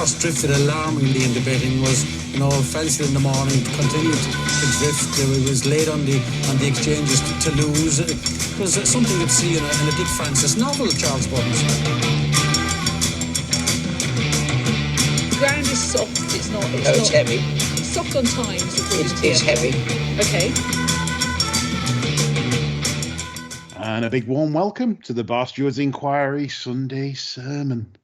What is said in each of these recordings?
horse drifted alarmingly in the betting, was, fancied in the morning, continued to drift. It was late on the exchanges to lose. It was something you'd see in a Dick Francis novel, Charles Buttons. The ground is soft. It's not. It's heavy. It's soft on times. It's heavy. Okay. And a big warm welcome to the Bar Stewards Inquiry Sunday Sermon.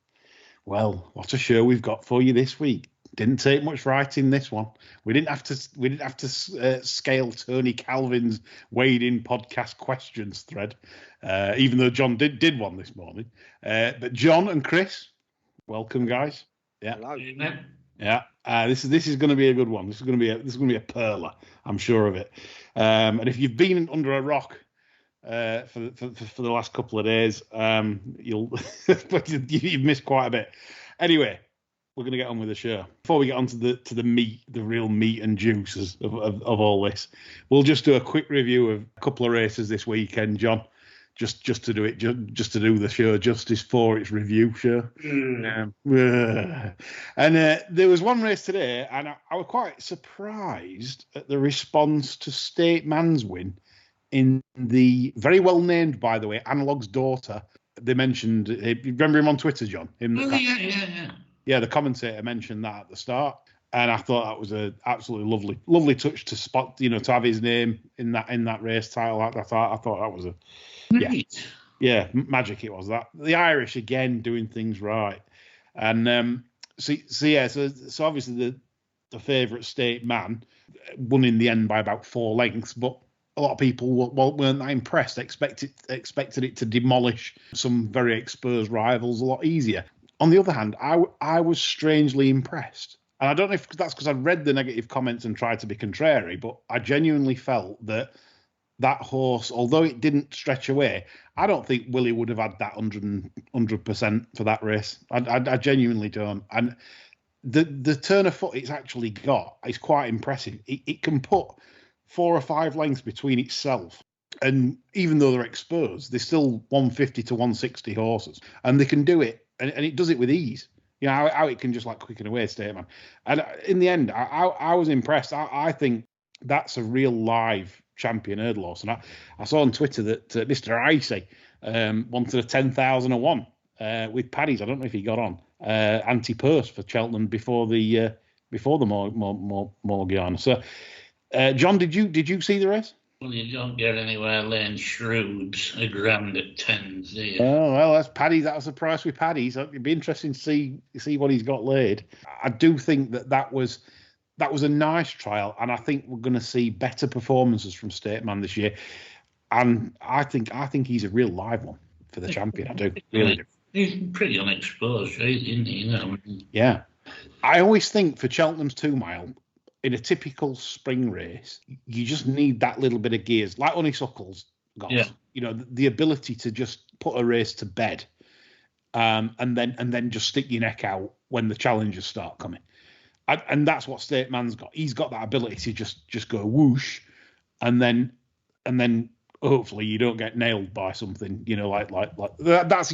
Well, what a show we've got for you this week. Didn't take much writing this one. We didn't have to scale Tony Calvin's Wade In podcast questions thread, even though John did one this morning. But John and Chris, welcome, guys. Yeah. Hello. Yeah. This is going to be a good one. This is going to be a perler. I'm sure of it. And if you've been under a rock for the last couple of days, you've missed quite a bit. Anyway, we're going to get on with the show. Before we get on to the meat, the real meat and juices of all this, we'll just do a quick review of a couple of races this weekend, John. Just to do the show justice for its review show. And there was one race today, and I was quite surprised at the response to State Man's win in the very well named, by the way, Analog's daughter. They mentioned, remember him on Twitter, John? Yeah, the commentator mentioned that at the start, and I thought that was an absolutely lovely touch to spot, to have his name in that race title. I thought that was magic. It was that. The Irish again doing things right, and so obviously the favourite State Man won in the end by about 4 lengths, but a lot of people weren't that impressed. Expected it to demolish some very exposed rivals a lot easier. On the other hand, I was strangely impressed. And I don't know if that's because I read the negative comments and tried to be contrary, but I genuinely felt that horse, although it didn't stretch away, I don't think Willie would have had that 100% for that race. I genuinely don't. And the turn of foot it's actually got is quite impressive. It can put 4 or 5 lengths between itself. And even though they're exposed, they're still 150 to 160 horses. And they can do it. And it does it with ease. How it can just like quicken away, State Man. And in the end, I was impressed. I think that's a real live champion hurdle horse. And I saw on Twitter that Mr. Icy wanted a 10,001 with Paddy's. I don't know if he got on anti-purse for Cheltenham before the Morgiana. So, John, did you see the race? Well, you don't get anywhere laying shrewds a grand at 10s, do you? Oh, well, that's Paddy. That was the price with Paddy. So it'd be interesting to see what he's got laid. I do think that was a nice trial, and I think we're going to see better performances from State Man this year. And I think he's a real live one for the champion. I do. Really do. He's pretty unexposed, isn't he? Yeah. I always think for Cheltenham's 2 mile, in a typical spring race, you just need that little bit of gears, like Honeysuckle's got. Yeah. The ability to just put a race to bed, and then just stick your neck out when the challenges start coming. And that's what State Man's got. He's got that ability to just go whoosh, and then hopefully you don't get nailed by something. Like that's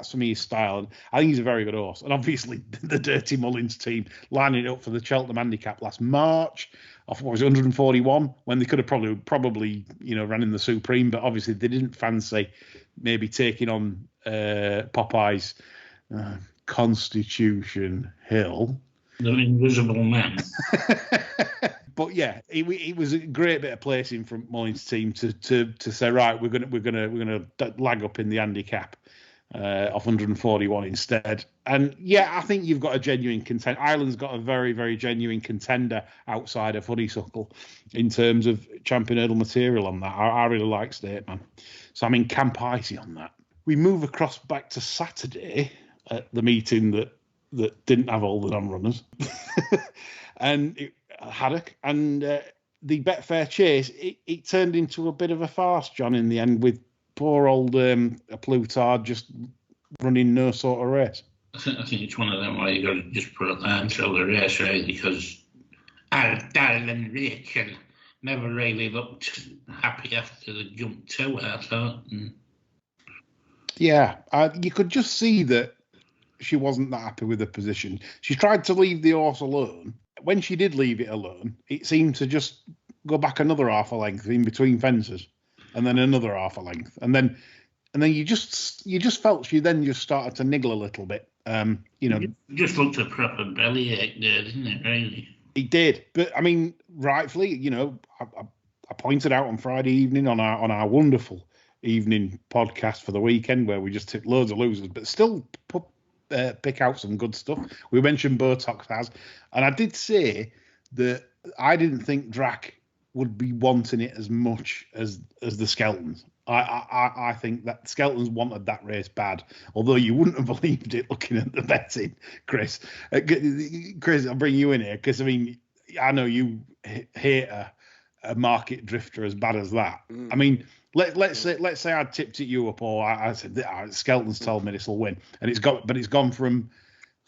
for me his style. And I think he's a very good horse. And obviously the Dirty Mullins team lining it up for the Cheltenham Handicap last March off 141 when they could have probably ran in the Supreme, but obviously they didn't fancy maybe taking on Popeye's Constitution Hill. The Invisible Man. But yeah, it was a great bit of placing from Mullins' team to say, right, we're gonna lag up in the handicap off 141 instead. And yeah, I think you've got a genuine contender. Ireland's got a very, very genuine contender outside of Honeysuckle in terms of champion hurdle material on that. I really like State Man, so I'm in Camp Icy on that. We move across back to Saturday at the meeting that didn't have all the non-runners, and Haydock, and the Betfair Chase, it turned into a bit of a farce, John, in the end, with poor old Plutard just running no sort of race. I think it's one of them where you got to just put up there until the race, right? Because our darling Rachel never really looked happy after the jump to her, I thought. Yeah, you could just see that she wasn't that happy with the position. She tried to leave the horse alone. When she did leave it alone, it seemed to just go back another half a length in between fences, and then another half a length, and then you just felt she then just started to niggle a little bit. It just looked a proper bellyache there, didn't it? Really. It did, but I mean, rightfully, I pointed out on Friday evening on our wonderful evening podcast for the weekend where we just took loads of losers, but still pick out some good stuff. We mentioned Botox has, and I did say that I didn't think Drac would be wanting it as much as the Skeltons. I think that Skeltons wanted that race bad, although you wouldn't have believed it looking at the betting, Chris. Chris, I'll bring you in here because, I mean, I know you hate a market drifter as bad as that. I mean, let's say I tipped it you up, or I said Skeltons told me this will win, and it's gone from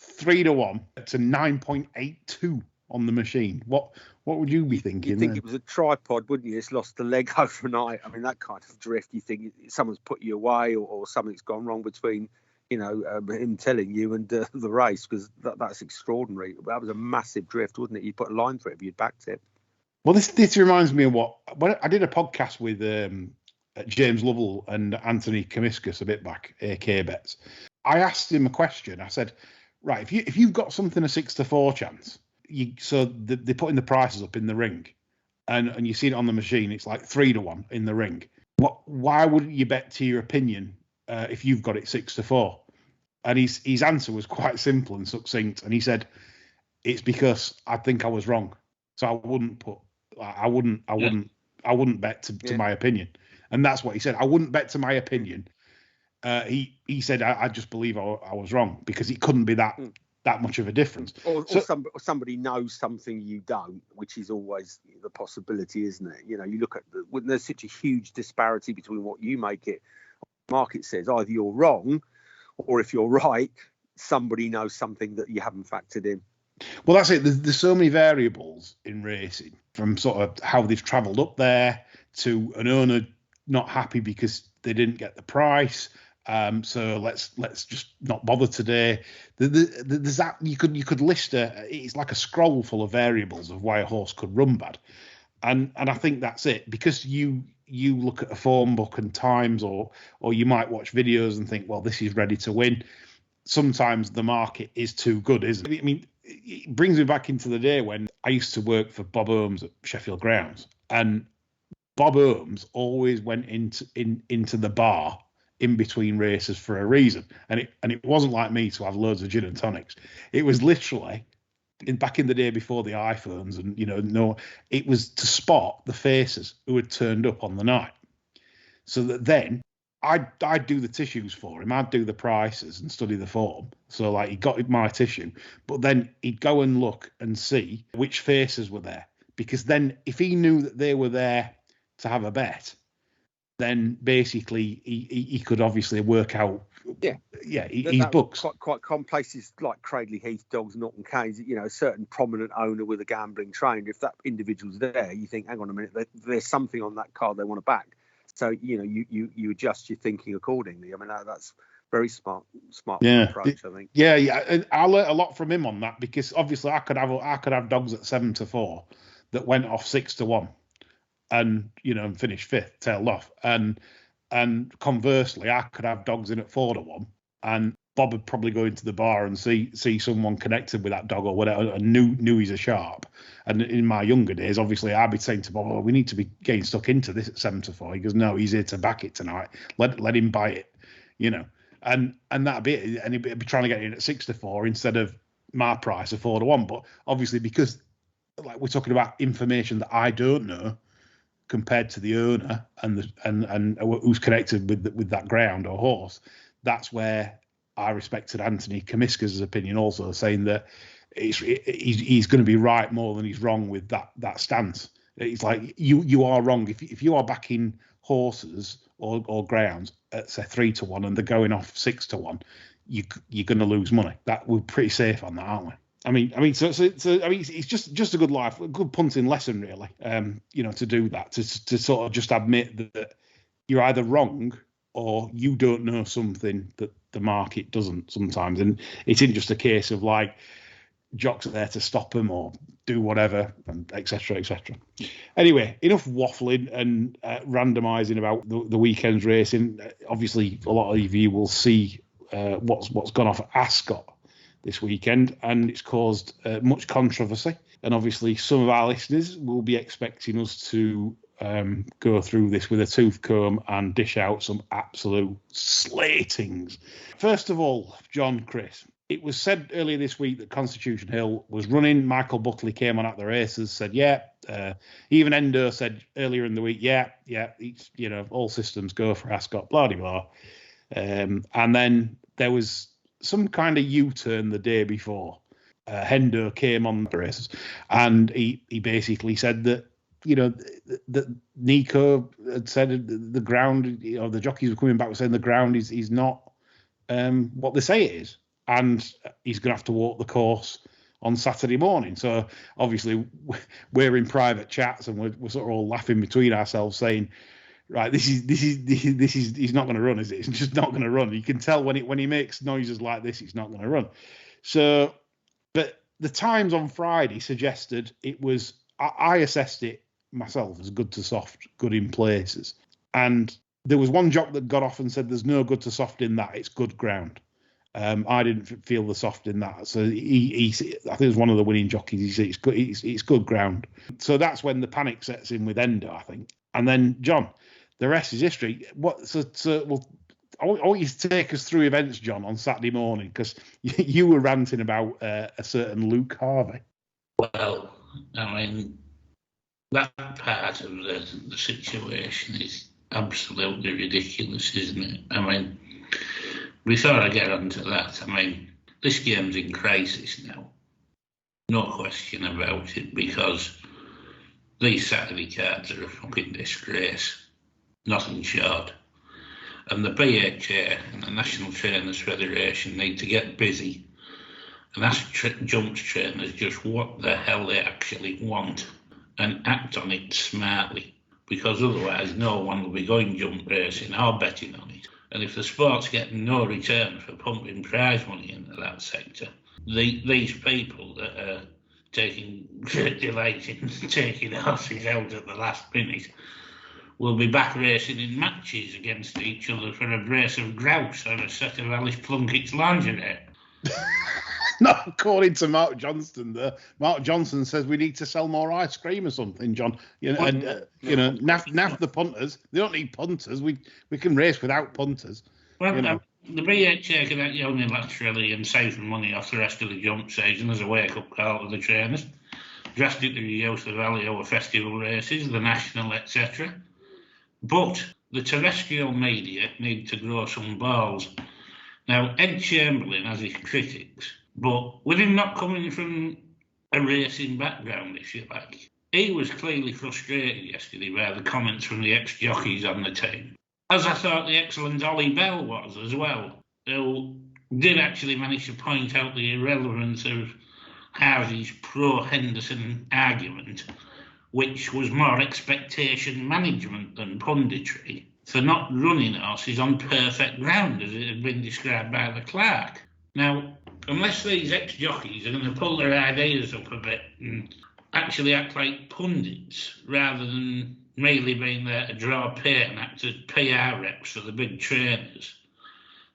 3-1 to 9.82 on the machine. What would you be thinking? You'd think it was a tripod, wouldn't you? It's lost the leg overnight. I mean, that kind of drift, you think someone's put you away or something's gone wrong between, him telling you and the race, because that's extraordinary. That was a massive drift, wasn't it? You put a line through it if you'd backed it. Well, this reminds me of when I did a podcast with James Lovell and Anthony Kamiskas a bit back, AK Bets. I asked him a question. I said, right, if you've got something a 6-4 chance, they're putting the prices up in the ring, and you see it on the machine, it's like 3-1 in the ring. Why wouldn't you bet to your opinion if you've got it 6-4? And his answer was quite simple and succinct, and he said, it's because I think I was wrong, so I wouldn't bet to my opinion. And that's what he said. I wouldn't bet to my opinion. He said, I just believe I was wrong, because it couldn't be that much of a difference. Or somebody knows something you don't, which is always the possibility, isn't it? You look at when there's such a huge disparity between what you make it, market says either you're wrong, or if you're right, somebody knows something that you haven't factored in. Well, that's it. There's so many variables in racing, from sort of how they've travelled up there to an owner not happy because they didn't get the price. So let's just not bother today. There's that you could list it's like a scroll full of variables of why a horse could run bad, and I think that's it, because you look at a form book and times, or you might watch videos and think, well, this is ready to win. Sometimes the market is too good, isn't it? I mean, it brings me back into the day when I used to work for Bob Holmes at Sheffield Grounds, and Bob Holmes always went into the bar in between races for a reason, and it wasn't like me to have loads of gin and tonics. It was literally back in the day before the iPhones, and it was to spot the faces who had turned up on the night, so that then I'd do the tissues for him. I'd do the prices and study the form. So like he got my tissue, but then he'd go and look and see which faces were there, because then if he knew that they were there to have a bet, then basically he could obviously work out. His books quite common places like Cradley Heath, Dogs, Norton Keynes. A certain prominent owner with a gambling train. If that individual's there, you think, hang on a minute, there's something on that card they want to back. So you adjust your thinking accordingly. I mean, that's very smart approach, I think. Yeah. And I learnt a lot from him on that, because obviously I could have dogs at 7-4 that went off 6-1. And finished fifth, tailed off, and conversely, I could have dogs in at 4-1, and Bob would probably go into the bar and see someone connected with that dog or whatever, and knew he's a sharp. And in my younger days, obviously, I'd be saying to Bob, "Oh, we need to be getting stuck into this at 7-4." He goes, "No, he's here to back it tonight. Let him buy it," and that'd be it. And he'd be trying to get in at 6-4 instead of my price of 4-1. But obviously, because like we're talking about information that I don't know, compared to the owner and who's connected with that ground or horse, that's where I respected Anthony Kamiskas' opinion also, saying that he's going to be right more than he's wrong with that stance. It's like you are wrong if you are backing horses or grounds at say 3-1 and they're going off 6-1, you're going to lose money. That we're pretty safe on that, aren't we? I mean, so it's just a good life, a good punting lesson, really. To do that, to sort of just admit that you're either wrong or you don't know something that the market doesn't sometimes. And it isn't just a case of like jocks are there to stop them or do whatever, and etc. etc. Anyway, enough waffling and randomising about the weekend's racing. Obviously, a lot of you will see what's gone off at Ascot this weekend, and it's caused much controversy. And obviously, some of our listeners will be expecting us to go through this with a tooth comb and dish out some absolute slatings. First of all, John, Chris, it was said earlier this week that Constitution Hill was running. Michael Buckley came on at the races, said, yeah. Even Hendo said earlier in the week, yeah, it's, all systems go for Ascot, blah, blah, blah. And then there was some kind of U-turn the day before. Hendo came on the races, and he basically said that, that Nico had said the ground, the jockeys were coming back saying the ground is not what they say it is. And he's going to have to walk the course on Saturday morning. So obviously we're in private chats and we're sort of all laughing between ourselves saying, right, this is he's not going to run, is it? It's just not going to run. You can tell when he makes noises like this, it's not going to run. So, but the Times on Friday suggested it was, I assessed it myself as good to soft, good in places. And there was one jock that got off and said there's no good to soft in that, it's good ground. I didn't feel the soft in that. So he I think it was one of the winning jockeys. He said it's good ground. So that's when the panic sets in with Hendo, I think. And then, John, the rest is history. I want you to take us through events, John, on Saturday morning, because you were ranting about a certain Luke Harvey. Well, I mean, that part of the situation is absolutely ridiculous, isn't it? I mean, before I get onto that, I mean, this game's in crisis now. No question about it, because these Saturday cards are a fucking disgrace. Nothing short. And the BHA and the National Trainers Federation need to get busy and ask jumps trainers just what the hell they actually want and act on it smartly, because otherwise no one will be going jump racing or betting on it. And if the sport's getting no return for pumping prize money into that sector, these people that are taking great delight in taking horses out at the last minute will be back racing in matches against each other for a brace of grouse or a set of Alice Plunkett's lingerie. Not according to Mark Johnston. Mark Johnson says we need to sell more ice cream or something, John. Naff the punters. They don't need punters. We can race without punters. Well, the BHA can act unilaterally and save money off the rest of the jump season as a wake-up call to the trainers. Drastically reduce the value of festival races, the national, etc. But the terrestrial media need to grow some balls. Now, Ed Chamberlain has his critics, but with him not coming from a racing background, if you like, he was clearly frustrated yesterday by the comments from the ex-jockeys on the team. As I thought the excellent Ollie Bell was as well, who did actually manage to point out the irrelevance of Harvey's pro-Henderson argument, which was more expectation management than punditry, for not running horses on perfect ground, as it had been described by the clerk. Now, unless these ex-jockeys are going to pull their ideas up a bit and actually act like pundits, rather than merely being there to draw pay and act as PR reps for the big trainers,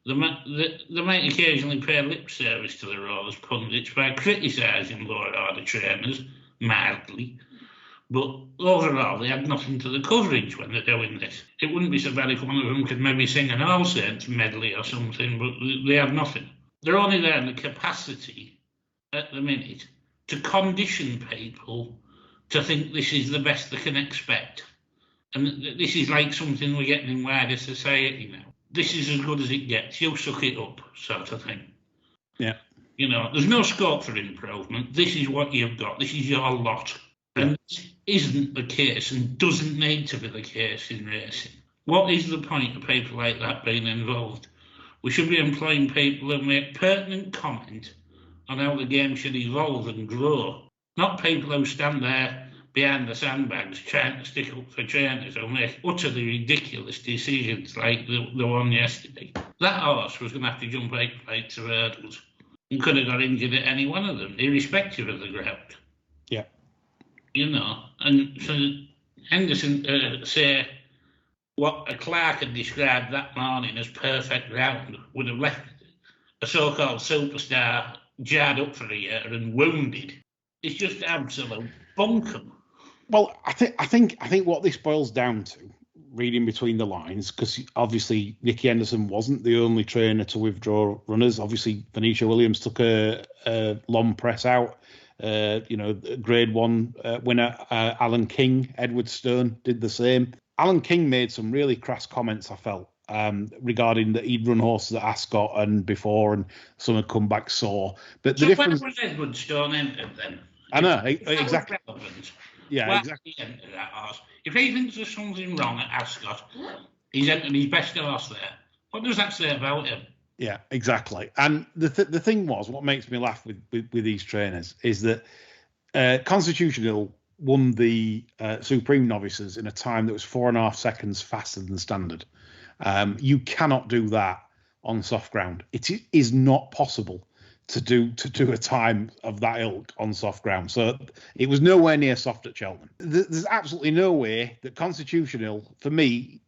they might occasionally pay lip service to the role as pundits by criticising lower order trainers, mildly. But overall, they add nothing to the coverage when they're doing this. It wouldn't be so bad if one of them could maybe sing an All Saints medley or something, but they have nothing. They're only there in the capacity, at the minute, to condition people to think this is the best they can expect. And this is like something we're getting in wider society now. This is as good as it gets. You suck it up, sort of thing. Yeah. There's no scope for improvement. This is what you've got. This is your lot. And this isn't the case and doesn't need to be the case in racing. What is the point of people like that being involved? We should be employing people who make pertinent comment on how the game should evolve and grow, not people who stand there behind the sandbags trying to stick up for trainers or make utterly ridiculous decisions like the one yesterday. That horse was going to have to jump 8 flights of hurdles and could have got injured at any one of them, irrespective of the ground. Yeah. You know, and so Henderson say what a Clark had described that morning as perfect ground would have left a so-called superstar jarred up for a year and wounded. It's just absolute bunkum. Well, I think what this boils down to, reading between the lines, because obviously Nicky Henderson wasn't the only trainer to withdraw runners. Obviously, Venetia Williams took a long press out. Grade 1 winner Alan King, Edward Stone did the same. Alan King made some really crass comments, I felt, regarding that he'd run horses at Ascot and before, and some had come back sore. But the difference when was Edward Stone entered then? I know, exactly. Yeah, why exactly. He entered that horse? If he thinks there's something wrong at Ascot, he's entered his best horse there. What does that say about him? Yeah, exactly. And the thing was, what makes me laugh with these trainers is that Constitutional won the Supreme Novices in a time that was 4.5 seconds faster than standard. You cannot do that on soft ground. It is not possible to do a time of that ilk on soft ground. So it was nowhere near soft at Cheltenham. There's absolutely no way that Constitutional, for me,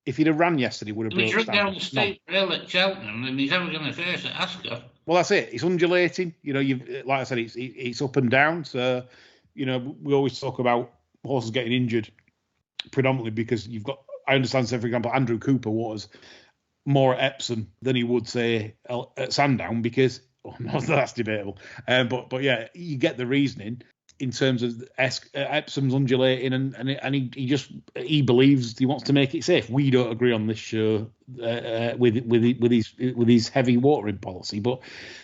if he'd have ran yesterday, would have broken. He's run down the steep hill at Cheltenham, and he's never going to face at Ascot. Well, that's it. It's undulating. You know, like I said, it's up and down. So, you know, we always talk about horses getting injured predominantly because you've got. I understand, say, for example, Andrew Cooper was more at Epsom than he would say at Sandown because. No, that's debatable. But yeah, you get the reasoning in terms of Epsom's undulating, and he believes he wants to make it safe. We don't agree on this show with his heavy watering policy. But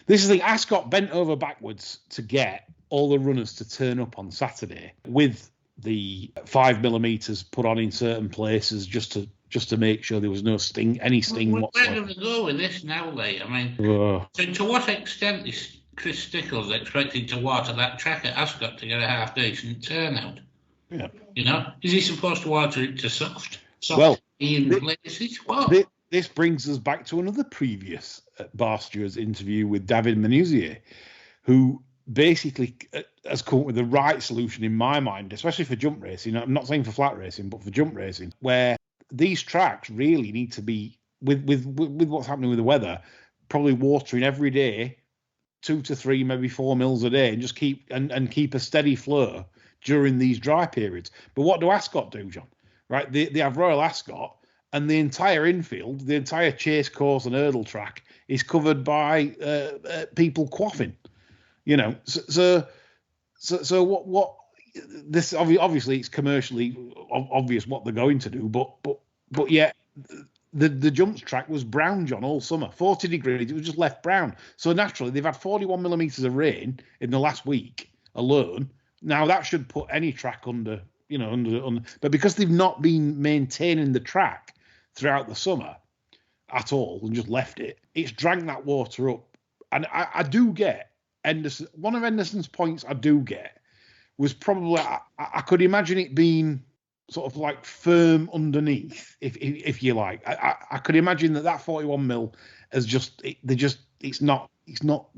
this is the thing: Ascot bent over backwards to get all the runners to turn up on Saturday with the 5mm put on in certain places just to make sure there was no sting whatsoever. Where do we go with this now, Lee? I mean, so to what extent is Chris Stickles expected to water that track at Ascot to get a half-decent turnout? Yeah. You know, is he supposed to water it to soft in places? What? This brings us back to another previous Bar Stewards interview with David Menuzier, who basically has come up with the right solution in my mind, especially for jump racing. I'm not saying for flat racing, but for jump racing, where these tracks really need to be, with what's happening with the weather, probably watering every day, 2 to 3, maybe 4 mils a day, and just keep a steady flow during these dry periods. But what do Ascot do, John? Right, they have Royal Ascot, and the entire infield, the entire chase course and hurdle track is covered by people quaffing. You know, so what this obviously it's commercially obvious what they're going to do, but yet the jumps track was brown, John, all summer, 40 degrees. It was just left brown. So naturally, they've had 41mm of rain in the last week alone. Now that should put any track under. But because they've not been maintaining the track throughout the summer at all and just left it, it's drank that water up. And I do get Henderson. One of Henderson's points I do get was probably I could imagine it being sort of like firm underneath, if you like. I could imagine that 41mm has it's not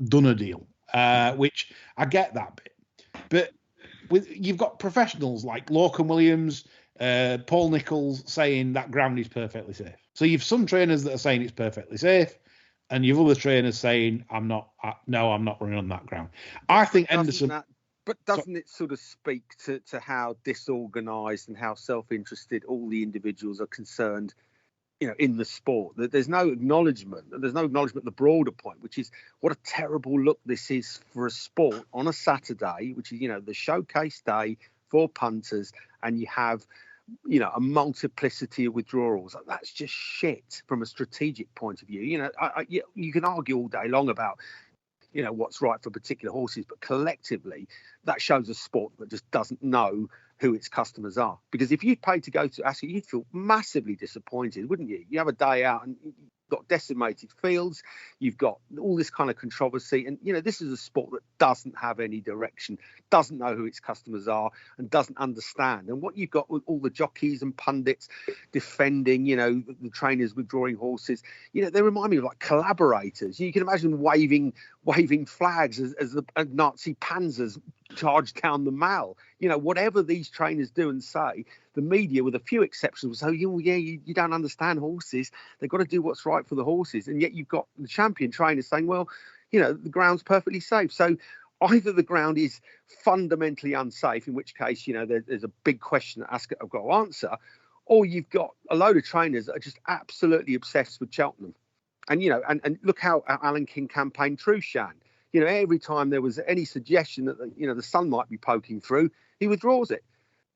done a deal, which I get that bit. But you've got professionals like Lorcan Williams, Paul Nichols saying that ground is perfectly safe. So you've some trainers that are saying it's perfectly safe, and you've other trainers saying I'm not running on that ground. I think Henderson. But doesn't it sort of speak to how disorganised and how self-interested all the individuals are concerned, in the sport? That there's no acknowledgement. There's no acknowledgement of the broader point, which is what a terrible look this is for a sport on a Saturday, which is, the showcase day for punters, and you have, a multiplicity of withdrawals. That's just shit from a strategic point of view. You can argue all day long about, what's right for particular horses, but collectively that shows a sport that just doesn't know who its customers are. Because if you'd paid to go to Ascot, you'd feel massively disappointed, wouldn't you? You have a day out and got decimated fields, you've got all this kind of controversy, and this is a sport that doesn't have any direction, doesn't know who its customers are, and doesn't understand. And what you've got with all the jockeys and pundits defending, the trainers withdrawing horses, they remind me of like collaborators. You can imagine waving flags as the Nazi panzers charge down the Mall. Whatever these trainers do and say, the media, with a few exceptions, will say, you don't understand horses. They've got to do what's right for the horses. And yet you've got the champion trainers saying, well, the ground's perfectly safe. So either the ground is fundamentally unsafe, in which case, there's a big question that Ascot have got to answer, or you've got a load of trainers that are just absolutely obsessed with Cheltenham. And, and look how Alan King campaigned Trueshan. Every time there was any suggestion that, the sun might be poking through, he withdraws it.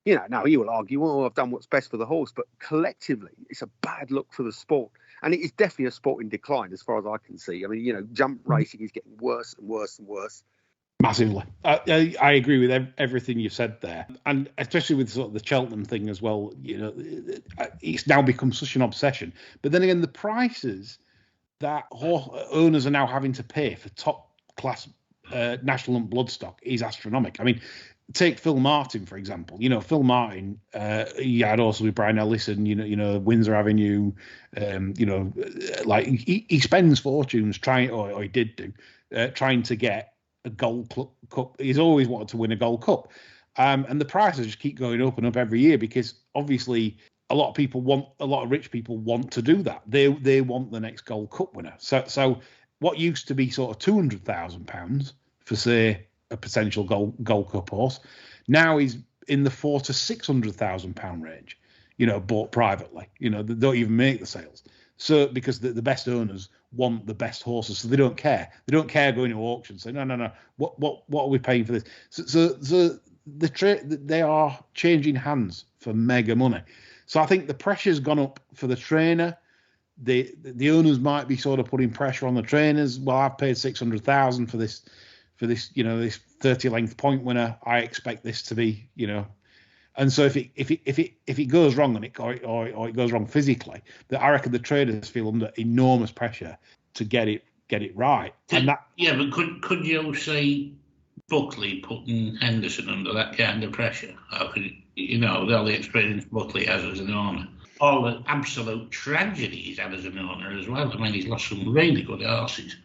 Now he will argue, well, I've done what's best for the horse, but collectively, it's a bad look for the sport. And it is definitely a sport in decline, as far as I can see. I mean, jump racing is getting worse and worse and worse. Massively. I agree with everything you said there. And especially with sort of the Cheltenham thing as well, it's now become such an obsession. But then again, the prices that owners are now having to pay for top class national and bloodstock is astronomical. I mean, take Phil Martin, for example. Phil Martin, he had also with Brian Ellison, Windsor Avenue, like he spends fortunes trying, or he did do, trying to get a Gold Cup. He's always wanted to win a Gold Cup. And the prices just keep going up and up every year because obviously a lot of rich people want to do that. They want the next Gold Cup winner. So what used to be sort of £200,000 for, say, a potential Gold Cup horse, now is in the £400,000 to £600,000 range, bought privately. They don't even make the sales. So because the best owners want the best horses, so they don't care. They don't care going to auction. Say no. What are we paying for this? So they are changing hands for mega money. So I think the pressure's gone up for the trainer. The owners might be sort of putting pressure on the trainers. Well, I've paid $600,000 for this, this 30 length point winner. I expect this to be, And so if it goes wrong and or it goes wrong physically, that I reckon the traders feel under enormous pressure to get it right. And that, but could you see Buckley putting Henderson under that kind of pressure? How could all the experience Buckley has as an owner, all the absolute tragedy he's had as an owner as well. I mean, he's lost some really good horses.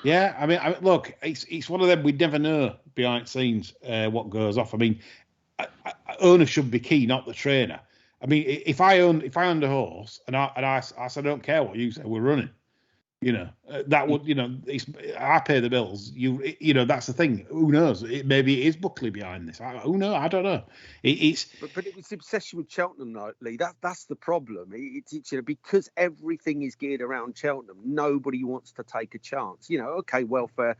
Yeah, I mean, look, it's one of them we never know behind the scenes what goes off. I mean, owner should be key, not the trainer. I mean, if I owned a horse and I said, I don't care what you say, we're running. That would, I pay the bills. That's the thing. Who knows? Maybe it is Buckley behind this. Who knows? I don't know. But it was the obsession with Cheltenham, though, Lee. That's the problem. It's because everything is geared around Cheltenham. Nobody wants to take a chance. Okay, welfare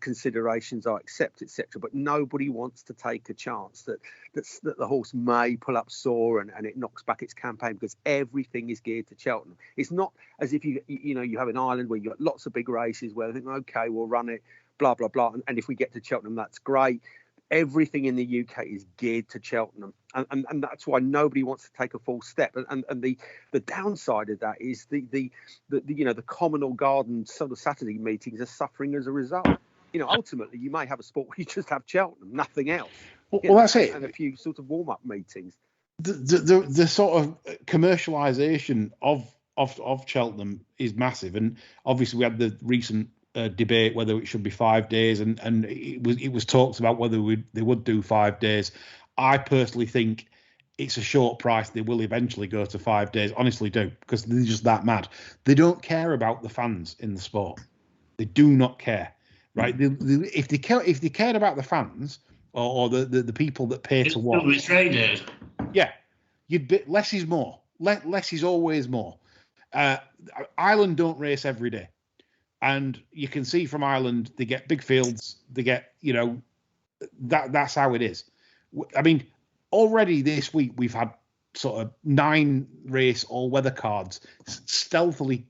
considerations I accept, etc. But nobody wants to take a chance that the horse may pull up sore and it knocks back its campaign because everything is geared to Cheltenham. It's not as if you have an island where you've got lots of big races where they think, okay, we'll run it, blah blah blah, and if we get to Cheltenham, that's great. Everything in the UK is geared to Cheltenham, and that's why nobody wants to take a false step. And the downside of that is the common or garden sort of Saturday meetings are suffering as a result. Ultimately, you may have a sport where you just have Cheltenham, nothing else. Well, that's it. And a few sort of warm-up meetings. The sort of commercialisation of Cheltenham is massive, and obviously we had the recent debate whether it should be 5 days, and it was talked about whether they would do 5 days. I personally think it's a short price. They will eventually go to 5 days. Honestly, do, because they're just that mad. They don't care about the fans in the sport. They do not care. Right? If they cared about the fans or the people that pay to watch, it's traders. Yeah, less is more. Less is always more. Ireland don't race every day, and you can see from Ireland they get big fields. They get that's how it is. I mean, already this week we've had sort of 9 race all-weather cards stealthily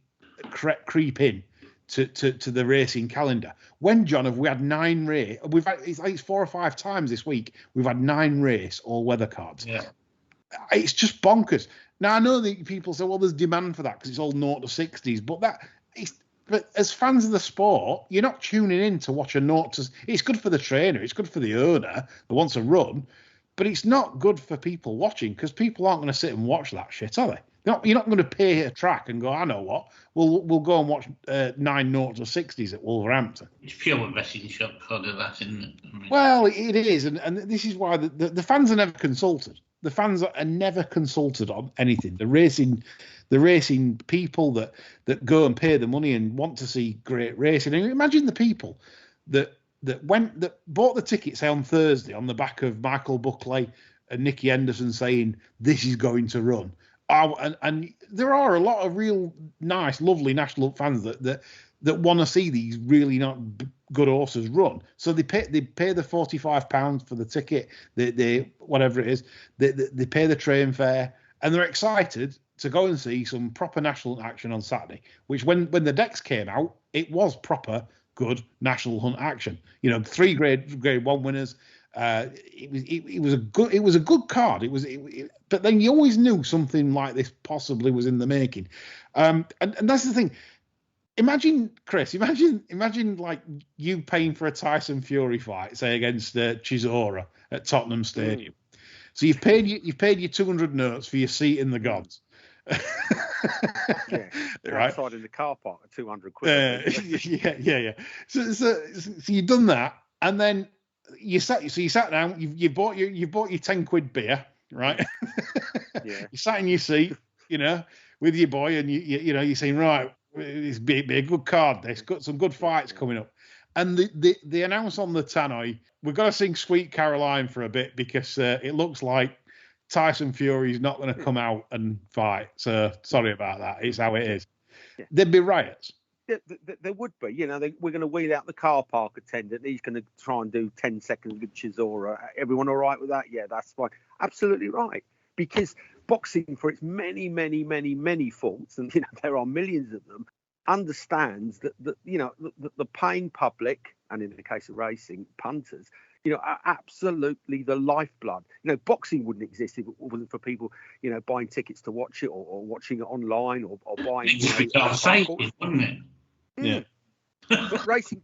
creep in to the racing calendar. When, John, have we had 9 race? It's 4 or 5 times this week we've had 9 race all-weather cards. Yeah, it's just bonkers. Now, I know that people say, well, there's demand for that because it's all 0 to 60s, but as fans of the sport, you're not tuning in to watch a 0 to... It's good for the trainer, it's good for the owner that wants to run, but it's not good for people watching because people aren't going to sit and watch that shit, are they? You're not going to pay a track and go, I know what, we'll go and watch 9 0 to 60s at Wolverhampton. It's pure betting shop code of that, isn't it? I mean, Well, it is, and this is why the fans are never consulted. The fans are never consulted on anything. The racing people that go and pay the money and want to see great racing. And imagine the people that bought the tickets on Thursday on the back of Michael Buckley and Nicky Henderson saying this is going to run. And there are a lot of real nice, lovely national fans that want to see these really not good horses run. So they pay the £45 for the ticket. They whatever it is. They pay the train fare, and they're excited to go and see some proper national action on Saturday. Which when the decks came out, it was proper good national hunt action. 3 grade 1 winners. It was a good card. But then you always knew something like this possibly was in the making. And that's the thing. Imagine, Chris. Imagine like you paying for a Tyson Fury fight, say against Chisora at Tottenham Stadium. So you've paid your 200 notes for your seat in the gods. Yeah, right. Outside in the car park at 200 quid. Yeah. So you've done that, and then you sat down. You bought your 10 quid beer, right? Yeah. You sat in your seat, with your boy, and you're saying, right, it's be a good card. There's got some good fights coming up, and they announce on the tannoy, we've got to sing Sweet Caroline for a bit because it looks like Tyson Fury's not going to come out and fight. So sorry about that. It's how it is. Yeah. There'd be riots. There would be. We're going to wheel out the car park attendant. He's going to try and do 10 seconds with Chisora. Everyone all right with that? Yeah, that's fine. Absolutely right. Because boxing, for its many, many, many, many faults, and there are millions of them, understands that the paying public, and in the case of racing, punters, are absolutely the lifeblood. Boxing wouldn't exist if it wasn't for people, buying tickets to watch it or watching it online or buying. Wouldn't it? Yeah. But racing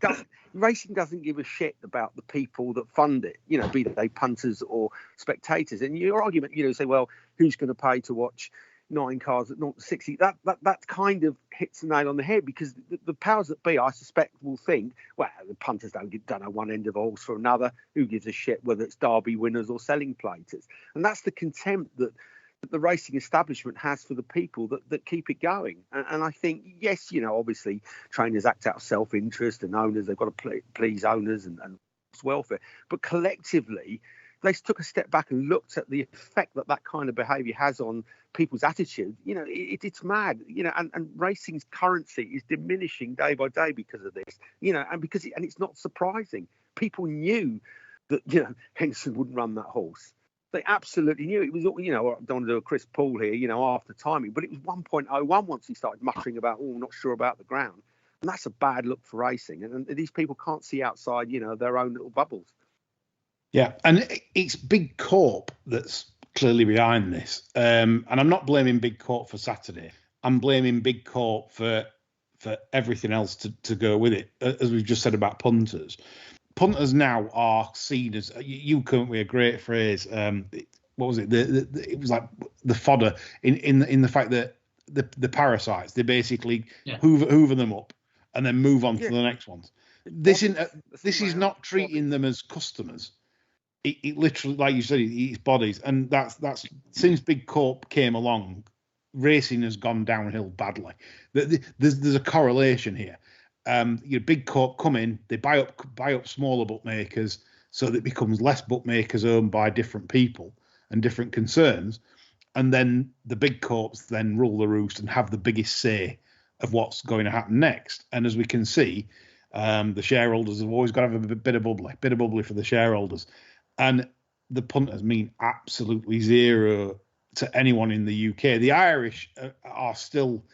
doesn't give a shit about the people that fund it, be they punters or spectators. And your argument, say, well, who's going to pay to watch 9 cars at 0 to 60? That kind of hits the nail on the head, because the powers that be, I suspect, will think, well, the punters don't know one end of a horse from another. Who gives a shit whether it's Derby winners or selling platers? And that's the contempt that the racing establishment has for the people that keep it going. And I think, yes, obviously trainers act out of self-interest, and owners, they've got to please owners and welfare. But collectively, they took a step back and looked at the effect that kind of behaviour has on people's attitude. It's mad. And racing's currency is diminishing day by day because of this. And it's not surprising. People knew that Henson wouldn't run that horse. They absolutely knew. It was, I don't want to do a Chris Paul here, after timing, but it was 1.01 once he started muttering about, not sure about the ground. And that's a bad look for racing. And these people can't see outside, their own little bubbles. Yeah, and it's Big Corp that's clearly behind this. And I'm not blaming Big Corp for Saturday. I'm blaming Big Corp for everything else to go with it, as we've just said about punters. Punters now are seen as, you come up with a great phrase. What was it? It was like the fodder in the fact that the parasites, they basically hoover them up and then move on to the next ones. This is not treating them as customers. It literally, like you said, it eats bodies, and that's since Big Corp came along, racing has gone downhill badly. There's a correlation here. Big Corp come in, they buy up smaller bookmakers, so that it becomes less bookmakers owned by different people and different concerns, and then the big corps then rule the roost and have the biggest say of what's going to happen next. And as we can see, the shareholders have always got to have a bit of bubbly for the shareholders, and the punters mean absolutely zero to anyone in the UK. The Irish are still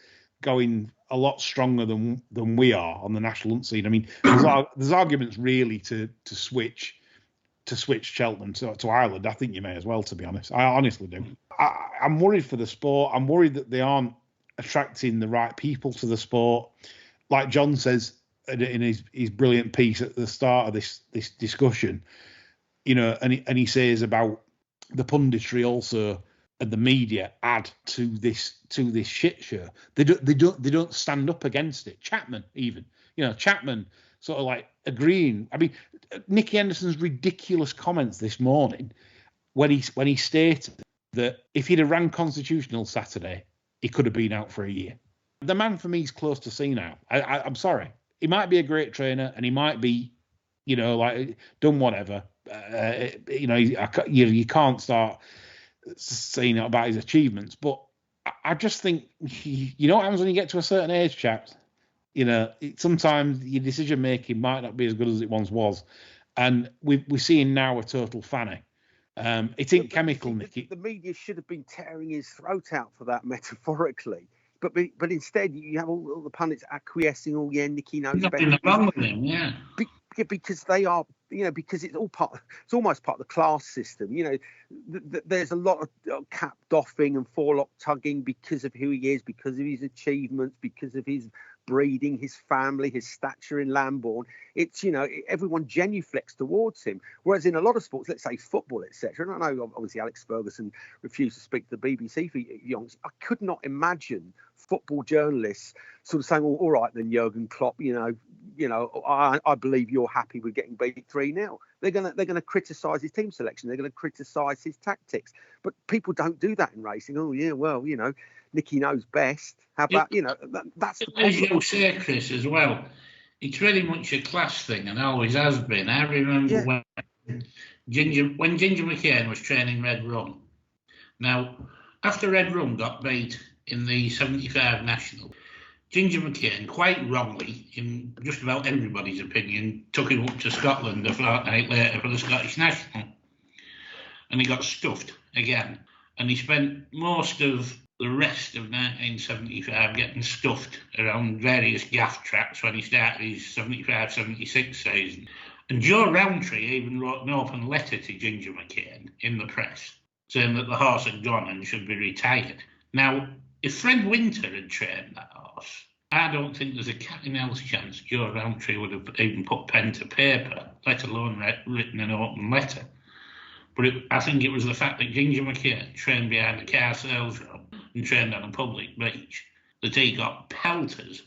going a lot stronger than we are on the national hunt scene. I mean, there's arguments really to switch Cheltenham to Ireland. I think you may as well, to be honest. I honestly do. I'm worried for the sport. I'm worried that they aren't attracting the right people to the sport. Like John says in his brilliant piece at the start of this discussion, you know, and he says about the punditry also and the media add to this shit show. They don't stand up against it. Chapman sort of like agreeing. I mean, Nicky Henderson's ridiculous comments this morning when he stated that if he'd have ran constitutional Saturday, he could have been out for a year. The man for me is close to senile. I'm sorry. He might be a great trainer and he might be, you know, like done whatever. You know, you can't start saying about his achievements, but I just think, you know what happens when you get to a certain age, chaps? You know, sometimes your decision making might not be as good as it once was, and we're seeing now a total fanny. It ain't chemical, Nicky. The media should have been tearing his throat out for that, metaphorically. But instead, you have all the pundits acquiescing. Oh yeah, Nicky knows better. Nothing wrong with him, yeah. Because they are, you know, because it's almost part of the class system. You know, there's a lot of cap doffing and forelock tugging because of who he is, because of his achievements, because of his breeding, his family, his stature in Lambourne. It's, you know, everyone genuflects towards him. Whereas in a lot of sports, let's say football, etc. And I know obviously Alex Ferguson refused to speak to the BBC for young. I could not imagine football journalists sort of saying, well, all right then, Jurgen Klopp, you know, I believe you're happy with getting beat 3-0. They're gonna criticise his team selection. They're going to criticise his tactics. But people don't do that in racing. Oh yeah, well, you know, Nicky knows best. How about, you know, that's the as you say, Chris, as well. It's very much a class thing and always has been. I remember when Ginger McCain was training Red Rum. Now, after Red Rum got beat in the 75 National, Ginger McCain, quite wrongly, in just about everybody's opinion, took him up to Scotland a fortnight later for the Scottish National. And he got stuffed again. And he spent most of the rest of 1975 getting stuffed around various gaff tracks when he started his 75-76 season. And Joe Rowntree even wrote an open letter to Ginger McCain in the press, saying that the horse had gone and should be retired. Now, if Fred Winter had trained that horse, I don't think there's a cat in hell's chance Joe Rowntree would have even put pen to paper, let alone written an open letter. But I think it was the fact that Ginger McCain trained behind a car sales room and trained on a public beach that he got pelters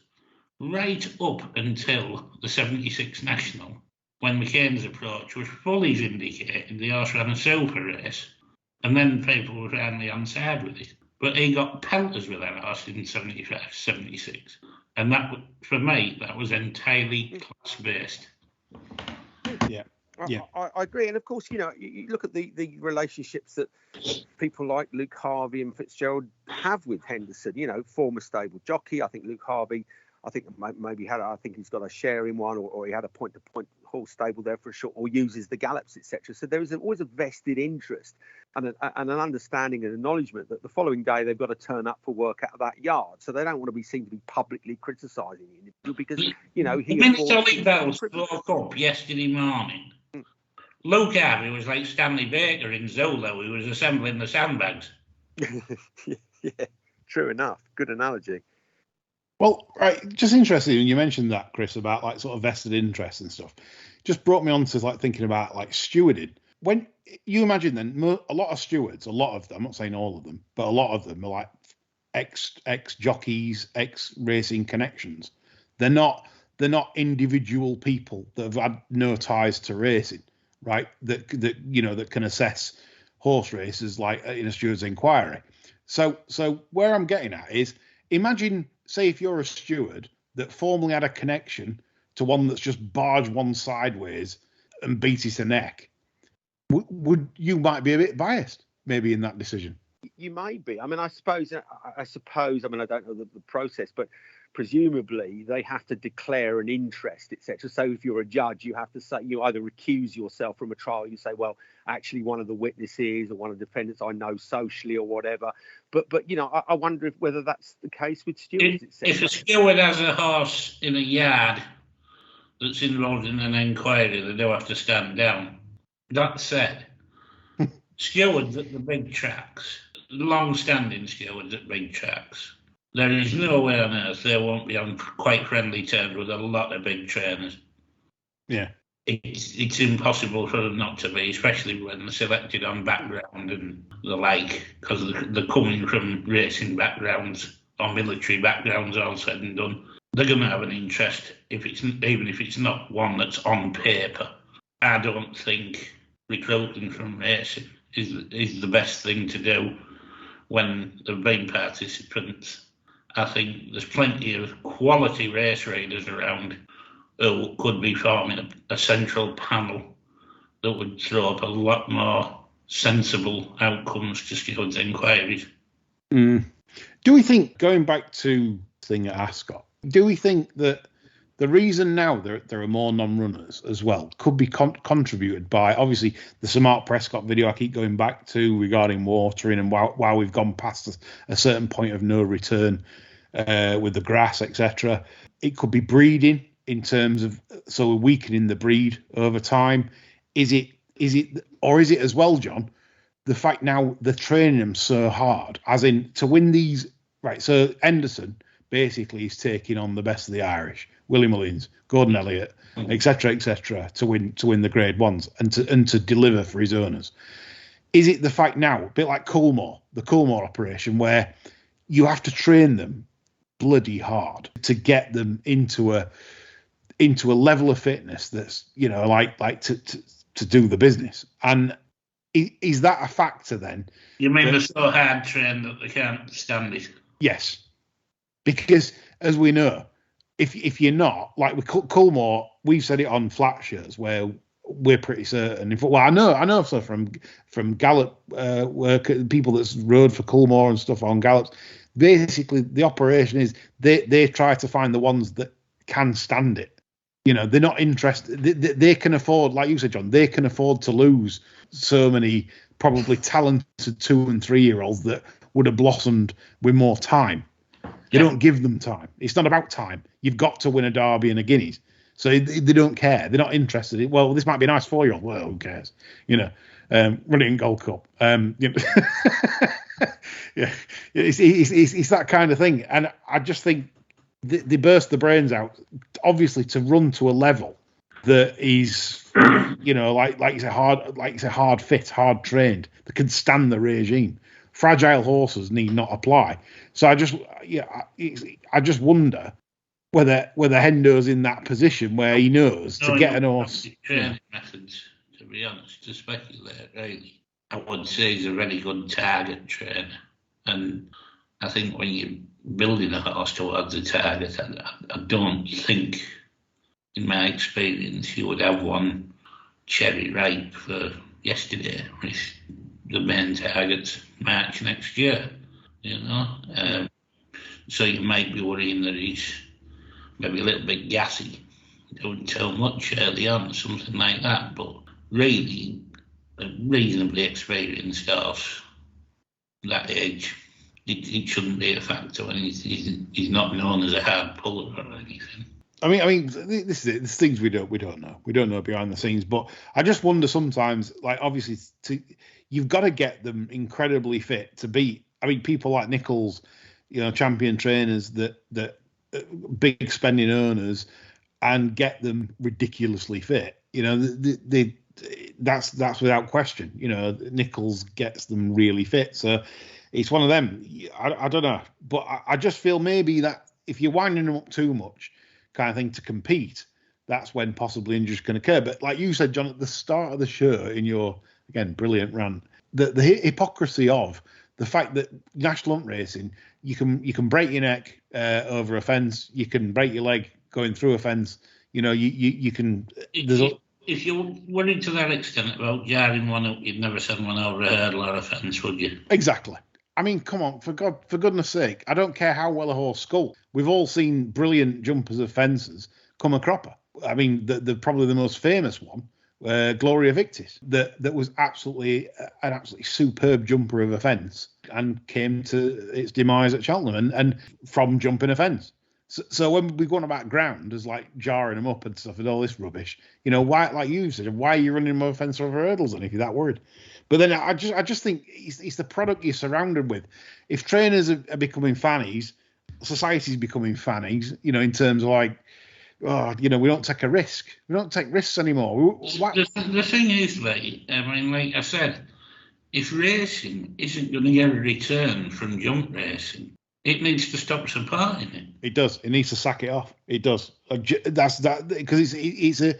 right up until the 76 National, when McCain's approach was fully vindicated. The horse ran a super race, and then people were finally on side with it. But he got pelters with that horse in 75-76. And that, for me, that was entirely class-based. Yeah. I agree. And of course, you know, you look at the relationships that people like Luke Harvey and Fitzgerald have with Henderson, you know, former stable jockey. I think Luke Harvey, maybe I think he's got a share in one, or he had a point-to-point horse stable there for a short, or uses the gallops, etc. So there is always a vested interest and an understanding and acknowledgement that the following day they've got to turn up for work out of that yard. So they don't want to be seen to be publicly criticising the individual because, you know, he... Minnesota Bells broke up yesterday morning. Luke Harvey was like Stanley Baker in Zolo. He was assembling the sandbags. Yeah, true enough. Good analogy. Well, right, just interesting when you mentioned that, Chris, about like sort of vested interest and stuff. Just brought me on to like thinking about like stewarding. When you imagine then, a lot of stewards, a lot of them, I'm not saying all of them, but a lot of them are like ex jockeys, ex racing connections. They're not individual people that have had no ties to racing. Right, that you know that can assess horse races like in a steward's inquiry. So where I'm getting at is, imagine, say, if you're a steward that formerly had a connection to one that's just barged one sideways and beat it to neck, would you might be a bit biased maybe in that decision? You may be. I mean, I suppose. I mean, I don't know the process, but presumably they have to declare an interest, etc. So if you're a judge, you have to say, you either recuse yourself from a trial, you say, well, actually one of the witnesses or one of the defendants I know socially or whatever. But you know, I wonder whether that's the case with stewards, etc. If a steward has a horse in a yard that's involved in an inquiry, they do have to stand down. That said, stewards at the big tracks, long-standing stewards at big tracks. There is no way on earth they won't be on quite friendly terms with a lot of big trainers. Yeah. It's impossible for them not to be, especially when they're selected on background and the like, because they're coming from racing backgrounds or military backgrounds, all said and done. They're going to have an interest, even if it's not one that's on paper. I don't think recruiting from racing is the best thing to do when they've been participants. I think there's plenty of quality race riders around who could be forming a central panel that would throw up a lot more sensible outcomes to stewards' inquiries. Do we think, going back to the thing at Ascot, do we think that the reason now there are more non-runners as well could be contributed by, obviously, the Sir Mark Prescott video I keep going back to regarding watering and while we've gone past a certain point of no return with the grass, etc. It could be breeding in terms of, so we're weakening the breed over time. Is it as well, John, the fact now they're training them so hard, as in to win these, right? So Henderson basically is taking on the best of the Irish, Willie Mullins, Gordon Elliott, etc., to win the Grade Ones and to deliver for his owners. Is it the fact now, a bit like the Coolmore operation, where you have to train them bloody hard to get them into a level of fitness that's, like to do the business? And is that a factor then? You mean they're so hard trained that they can't stand it? Yes, because as we know, if you're not, like with Coolmore, we've said it on flat shows where we're pretty certain. I know so from Gallop work, people that's rode for Coolmore and stuff on Gallops. Basically, the operation is they try to find the ones that can stand it. They're not interested. They can afford, like you said, John, they can afford to lose so many probably talented 2 and 3 year olds that would have blossomed with more time. They don't give them time. It's not about time. You've got to win a Derby and a Guineas. So they don't care. They're not interested in, well, this might be a nice 4-year-old. Well, who cares? Run it in Gold Cup. Yeah, it's that kind of thing. And I just think they burst the brains out, obviously, to run to a level that is, like you say, hard fit, hard trained, that can stand the regime. Fragile horses need not apply. So I just wonder whether Hendo's in that position where he knows to get an horse. Training methods, to be honest, to speculate, really. I would say he's a very good target trainer. And I think when you're building a horse towards a target, I don't think, in my experience, you would have one cherry ripe for yesterday, which the main target's March next year, so you might be worrying that he's maybe a little bit gassy, doing too much early on, something like that. But really, a reasonably experienced horse that age, it shouldn't be a factor when he's not known as a hard puller or anything. I mean, this is it. There's things we don't know. We don't know behind the scenes. But I just wonder sometimes, like, obviously, you've got to get them incredibly fit to beat. I mean, people like Nichols, champion trainers that big spending owners, and get them ridiculously fit. That's without question. Nichols gets them really fit. So it's one of them. I don't know, but I just feel maybe that if you're winding them up too much, kind of thing, to compete, that's when possibly injuries can occur. But like you said, John, at the start of the show, in your, again, brilliant rant, the hypocrisy of the fact that national hunt racing, you can break your neck over a fence, you can break your leg going through a fence, you can. If you worried to that extent about jarring one up, you'd never send one over a hurdle or a fence, would you? Exactly. I mean, come on, for goodness sake, I don't care how well a horse sculpts. We've all seen brilliant jumpers of fences come a cropper. I mean, the probably the most famous one, Gloria Victis, that was absolutely an absolutely superb jumper of a fence and came to its demise at Cheltenham and from jumping a fence. So when we're going about ground as like jarring them up and stuff and all this rubbish, why, like you said, why are you running them over fence over hurdles then if you're that worried? But then I just think it's the product you're surrounded with. If trainers are becoming fannies, society's becoming fannies. In terms of like, we don't take a risk. We don't take risks anymore. The thing is, Lee, I mean, like I said, if racing isn't going to get a return from jump racing, it needs to stop supporting it. It does. It needs to sack it off. It does. That's that, because if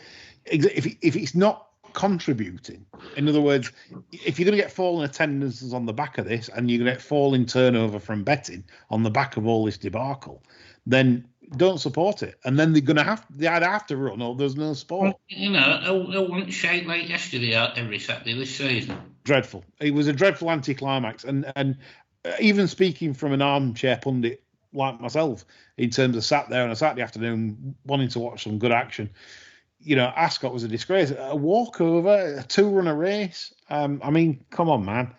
it's not contributing, in other words, if you're going to get falling attendances on the back of this, and you're going to get falling turnover from betting on the back of all this debacle, then don't support it. And then they'd either have to run, or there's no sport. Well, I want shite like yesterday out every Saturday this season. Dreadful. It was a dreadful anticlimax, and even speaking from an armchair pundit like myself, in terms of sat there on a Saturday afternoon wanting to watch some good action, Ascot was a disgrace. A walkover, a 2-runner race. I mean, come on, man.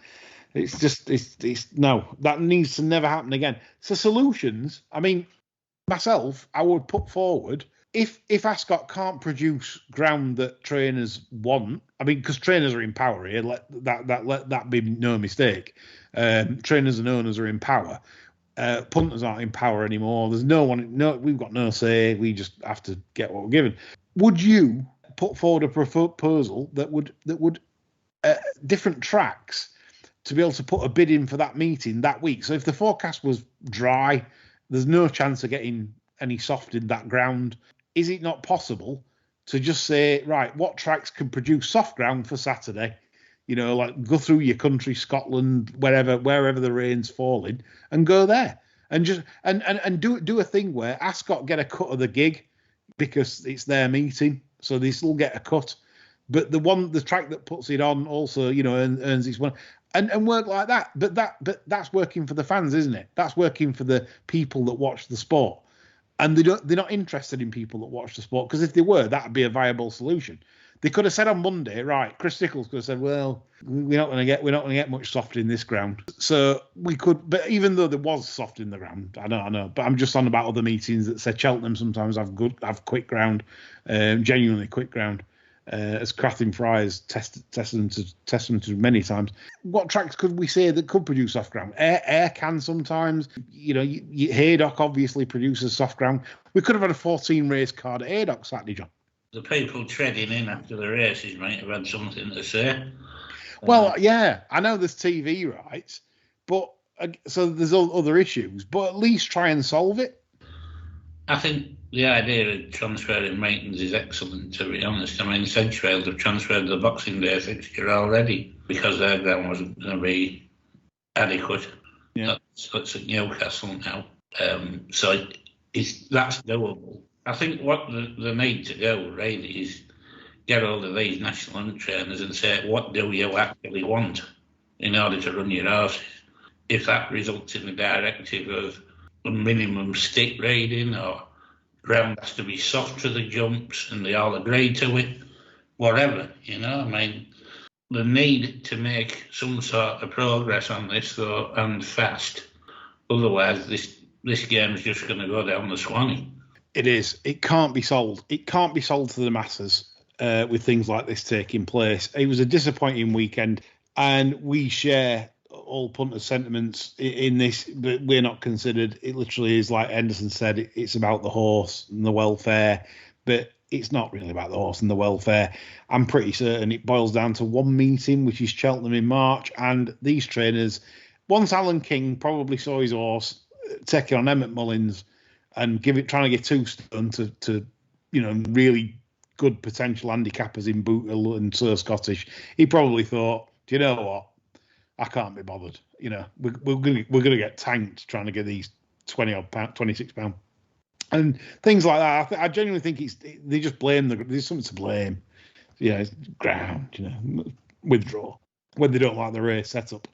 It's just, no, that needs to never happen again. So solutions, I mean, myself, I would put forward, if Ascot can't produce ground that trainers want, I mean, because trainers are in power here, let that be no mistake. Trainers and owners are in power. Punters aren't in power anymore. There's we've got no say. We just have to get what we're given. Would you put forward a proposal that would different tracks to be able to put a bid in for that meeting that week? So if the forecast was dry, there's no chance of getting any soft in that ground. Is it not possible to just say, right, what tracks can produce soft ground for Saturday? Like go through your country, Scotland, wherever the rain's falling, and go there, and just and do a thing where Ascot get a cut of the gig because it's their meeting, so they still get a cut. But the track that puts it on also, earns its money, and work like that. But that's working for the fans, isn't it? That's working for the people that watch the sport, and they're not interested in people that watch the sport, because if they were, that'd be a viable solution. They could have said on Monday, right? Chris Nichols could have said, "Well, we're not going to get much soft in this ground." So we could, but even though there was soft in the ground, I know, but I'm just on about other meetings that said Cheltenham sometimes have quick ground, genuinely quick ground, as Crathing Fryers tested to many times. What tracks could we say that could produce soft ground? Air can sometimes. Haydock obviously produces soft ground. We could have had a 14 race card at Haydock Saturday, John. The people treading in after the races might have had something to say. Well, yeah, I know there's TV rights, but so there's other issues, but at least try and solve it. I think the idea of transferring ratings is excellent, to be honest. I mean, Sedgefield have transferred the Boxing Day fixture already because their ground wasn't going to be adequate. Yeah. That's at Newcastle now. So that's doable. I think what the need to do really is get hold of these national trainers and say, what do you actually want in order to run your horses? If that results in a directive of a minimum stick rating, or ground has to be soft for the jumps and they all agree to it, whatever, I mean, the need to make some sort of progress on this, though, and fast. Otherwise, this game's just going to go down the Swanee. It is. It can't be sold. It can't be sold to the masses with things like this taking place. It was a disappointing weekend, and we share all punters' sentiments in this, but we're not considered. It literally is, like Henderson said, it's about the horse and the welfare, but it's not really about the horse and the welfare. I'm pretty certain it boils down to one meeting, which is Cheltenham in March, and these trainers, once Alan King probably saw his horse taking on Emmett Mullins, and trying to get two stone to really good potential handicappers in Bootle and Sir Scottish, he probably thought, do you know what? I can't be bothered. We're gonna get tanked trying to get these 26 pound, and things like that. I genuinely think they just blame there's something to blame. It's ground, withdraw when they don't like the race setup.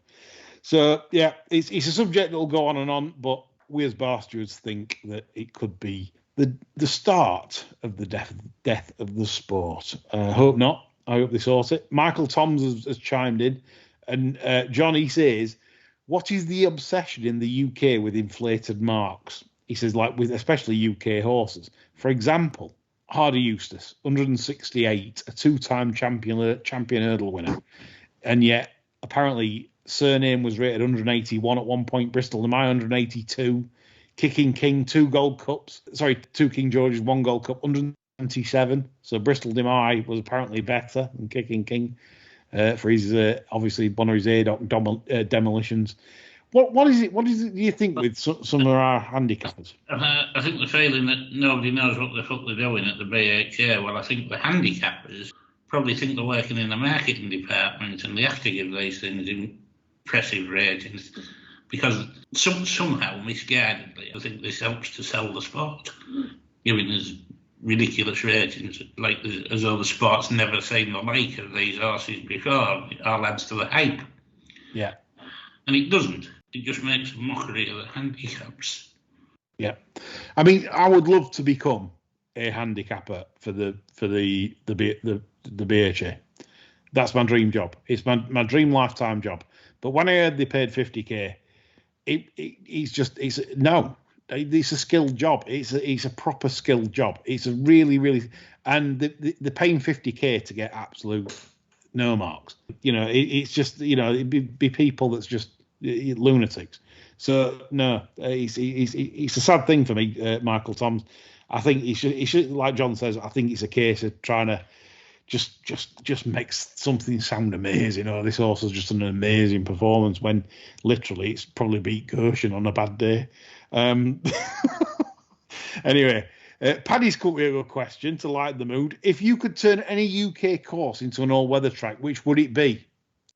So yeah, it's a subject that will go on and on, but we as bar stewards think that it could be the start of the death of the sport. Hope not. I hope they sort it. Michael Toms has chimed in, and Johnny says, "What is the obsession in the UK with inflated marks?" He says, like with especially UK horses. For example, Hardy Eustace, 168, a two-time champion hurdle winner, and yet apparently surname was rated 181 at one point. Bristol Demai 182. Kicking King 2 Gold Cups. Sorry, 2 King Georges, 1 Gold Cup, 177. So Bristol Demai was apparently better than Kicking King for his obviously one of his Haydock demolitions. What is it? What is it? Do you think with some of our handicappers? I think the feeling that nobody knows what the fuck they're doing at the BHA. Well, I think the handicappers probably think they're working in the marketing department and they have to give these things impressive ratings because somehow, misguidedly, I think this helps to sell the sport, giving us ridiculous ratings, like as though the sport's never seen the like of these horses before. It all adds to the hype. Yeah. And it doesn't. It just makes a mockery of the handicaps. Yeah. I mean, I would love to become a handicapper for the BHA. That's my dream job. It's my dream lifetime job. But when I heard they paid 50k, it's a skilled job. It's a proper skilled job. It's a really, and they're paying 50k to get absolute no marks. You know, it's just, you know, it'd be people that's just lunatics. So no, it's a sad thing for me, Michael Toms. I think he should, like John says, I think it's a case of trying to just make something sound amazing. Oh, this horse is just an amazing performance when literally it's probably beat Gershon on a bad day. Anyway, Paddy's come with a question to lighten the mood. If you could turn any UK course into an all-weather track, which would it be?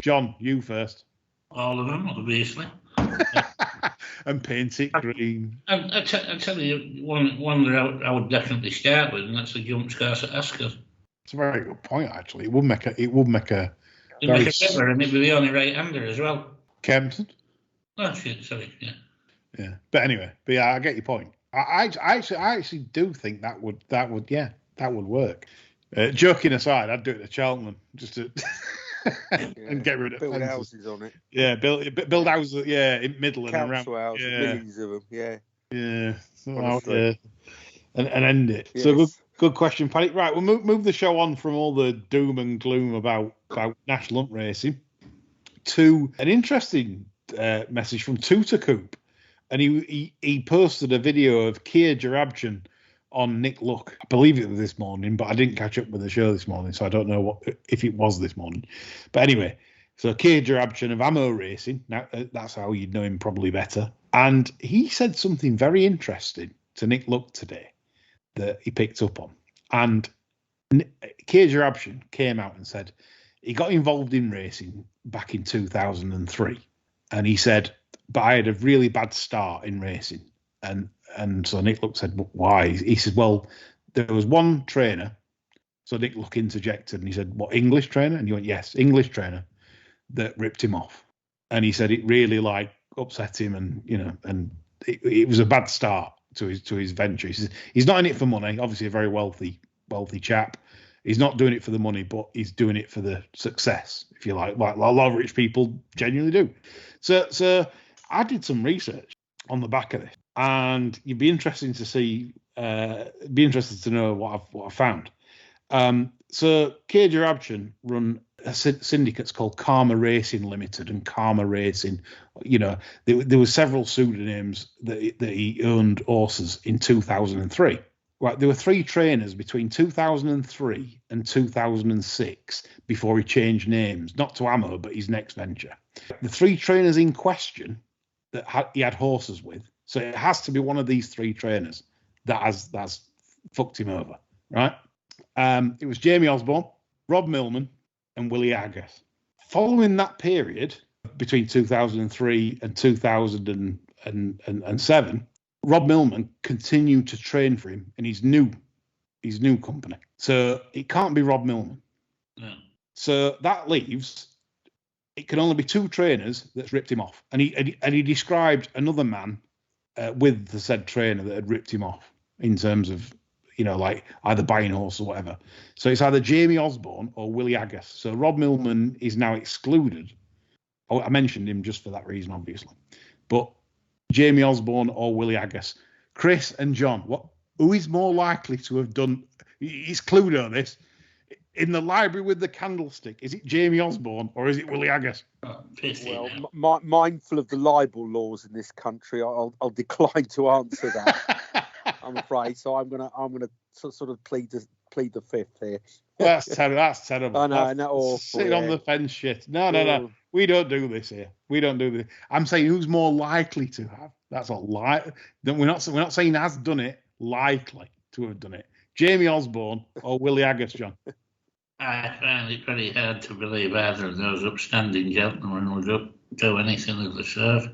John, you first. All of them, obviously. And paint it green. I tell you one that I would definitely start with, and that's the jumps course at Ascot. It's a very good point, actually. It would make a It'd be the only right-hander as well. Kempton. Oh shit! Sorry, yeah. Yeah, but anyway, I get your point. I actually do think that would work. Joking aside, I'd do it at Cheltenham just to and get rid of build fences. houses on it. Yeah, build houses. Yeah, in Midland and around. Houses, millions of them. Yeah. Yeah. And end it. Yes. So good question, Paddy. Right, we'll move the show on from all the doom and gloom about national hump racing to an interesting message from Tutacoop. And he posted a video of Kia Joorabchain on Nick Luck. I believe it was this morning, but I didn't catch up with the show this morning, so I don't know if it was this morning. But anyway, so Kia Joorabchain of Ammo Racing, now, that's how you'd know him probably better. And he said something very interesting to Nick Luck today that he picked up on. And Kia Joorabchain came out and said he got involved in racing back in 2003. And he said, but I had a really bad start in racing. And so Nick Luck said, why? He said, well, there was one trainer. So Nick Luck interjected and he said, what, English trainer? And he went, yes, English trainer, that ripped him off. And he said it really upset him, and it was a bad start to his venture. He says he's not in it for money. Obviously a very wealthy chap. He's not doing it for the money, but he's doing it for the success, if you like a lot of rich people genuinely do. So I did some research on the back of this, and you'd be interested to know what I found. So Kia Joorabchain run syndicates called Karma Racing Limited and Karma Racing. You know, there were several pseudonyms that he owned horses in 2003. Right, there were 3 trainers between 2003 and 2006 before he changed names, not to Ammo, but his next venture. The 3 trainers in question that he had horses with, so it has to be one of these 3 trainers that's fucked him over, right? It was Jamie Osborne, Rob Millman, and Willie Agus. Following that period, between 2003 and 2007, Rob Millman continued to train for him in his new company. So it can't be Rob Millman. No. So that leaves, it can only be 2 trainers that's ripped him off. And he described another man with the said trainer that had ripped him off in terms of, like either buying horse or whatever. So it's either Jamie Osborne or Willie Agus. So Rob Millman is now excluded. Oh, I mentioned him just for that reason, obviously. But Jamie Osborne or Willie Agus. Chris and John, who is more likely to have done? It's Cluedo, this. in the library with the candlestick, is it Jamie Osborne or is it Willie Haggis? Well, mindful of the libel laws in this country, I'll decline to answer that. I'm afraid. So I'm gonna sort of plead the fifth here. That's terrible. I know, not awful. Sitting on the fence shit. No. We don't do this here. We don't do this. I'm saying who's more likely to have. That's a lie. We're not saying has done it. Likely to have done it. Jamie Osborne or Willie Haggis, John? I find it very hard to believe either of those upstanding gentlemen would do anything of the sort.